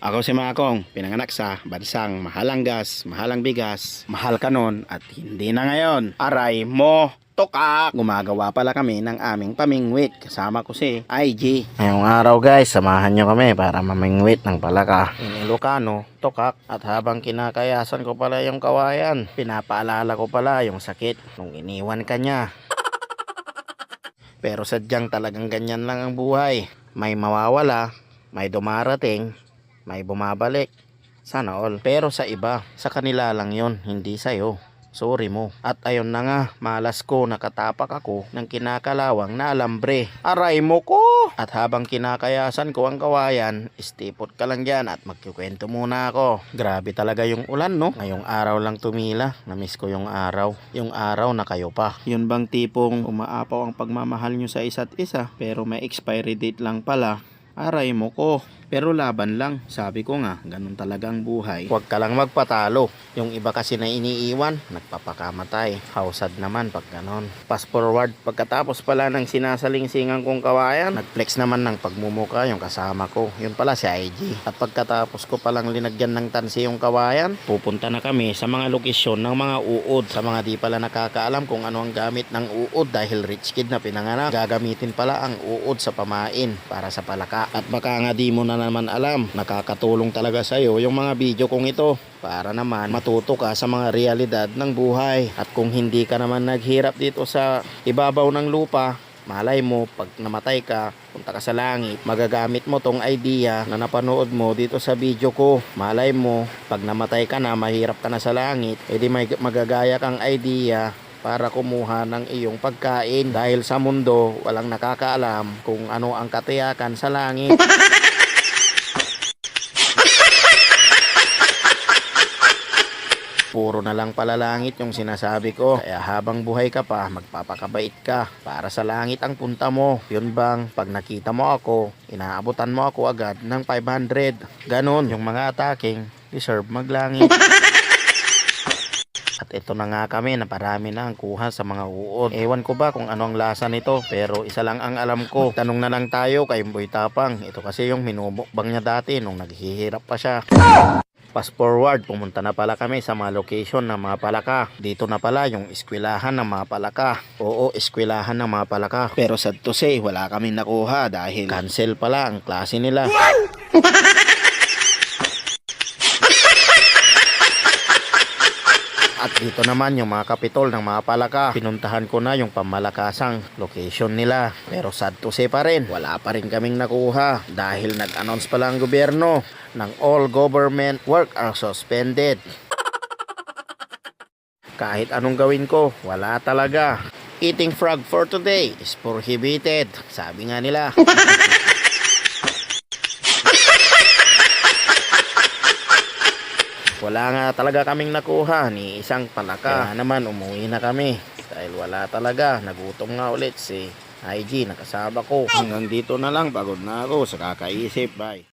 Ako si Makong, pinanganak sa bansang mahalang gas, mahalang bigas, mahal kanon at hindi na ngayon. Aray mo, tokak! Gumagawa pala kami ng aming pamingwit. Kasama ko si IG. Ngayong araw guys, samahan nyo kami para mamingwit ng palaka. In Ilocano, tokak. At habang kinakayasan ko pala yung kawayan, pinapaalala ko pala yung sakit nung iniwan ka niya. Pero sadyang talagang ganyan lang ang buhay. May mawawala, may dumarating, may bumabalik. Sana all. Pero sa iba, sa kanila lang yon, hindi sa'yo. Sorry mo. At ayun na nga, malas ko nakatapak ako ng kinakalawang na alambre. Aray mo ko! At habang kinakayasan ko ang kawayan, istipot ka lang dyan at magkikwento muna ako. Grabe talaga yung ulan, no? Ngayong araw lang tumila. Namiss ko yung araw. Yung araw na kayo pa. Yun bang tipong umaapaw ang pagmamahal nyo sa isa't isa, pero may expiry date lang pala? Aray mo ko. Pero laban lang. Sabi ko nga, ganun talaga ang buhay. Huwag ka lang magpatalo. Yung iba kasi na iniiwan, nagpapakamatay. Hausad naman pag ganun. Fast forward, pagkatapos pala ng sinasalingsingan kong kawayan, nagflex naman ng pagmumuka yung kasama ko. Yun pala si IG. At pagkatapos ko palang linagyan ng tansi yung kawayan, pupunta na kami sa mga lokasyon ng mga uod. Sa mga di pala nakakaalam kung ano ang gamit ng uod dahil rich kid na pinanganak, gagamitin pala ang uod sa pamain para sa palaka. At baka nga di mo na naman alam, nakakatulong talaga sa'yo yung mga video kong ito para naman matuto ka sa mga realidad ng buhay. At kung hindi ka naman naghirap dito sa ibabaw ng lupa, malay mo pag namatay ka, punta ka sa langit, magagamit mo tong idea na napanood mo dito sa video ko. Malay mo pag namatay ka na, mahirap ka na sa langit, edi may magagaya kang idea para kumuha ng iyong pagkain, dahil sa mundo walang nakakaalam kung ano ang katiyakan sa langit. Puro na lang pala langit yung sinasabi ko. Kaya habang buhay ka pa, magpapakabait ka. Para sa langit ang punta mo. Yun bang, pag nakita mo ako, inaabutan mo ako agad ng 500. Ganon, yung mga ataking deserve maglangit. At ito na nga kami, na parami na ang kuha sa mga uod. Ewan ko ba kung ano ang lasa nito, pero isa lang ang alam ko. Tanong na lang tayo kay Boy Tapang. Ito kasi yung minumukbang niya dati nung naghihirap pa siya. Fast forward, pumunta na pala kami sa mga location ng mga palaka. Dito na pala yung eskwelahan ng mga palaka. Oo, eskwelahan ng mga palaka. Pero sad to say, wala kaming nakuha dahil cancel pala ang klase nila. At dito naman yung mga kapitol ng mga palaka. Pinuntahan ko na yung pamalakasang location nila. Pero sad to say pa rin, wala pa rin kaming nakuha dahil nag-announce pala ang gobyerno ng all government work are suspended. Kahit anong gawin ko, wala talaga. Eating frog for today is prohibited, sabi nga nila. Wala nga talaga kaming nakuha ni isang palaka. Kaya naman umuwi na kami dahil wala talaga. Nagutom nga ulit si IG, nakasama ko. Hanggang dito na lang, pagod na ako sa kakaisip. Bye.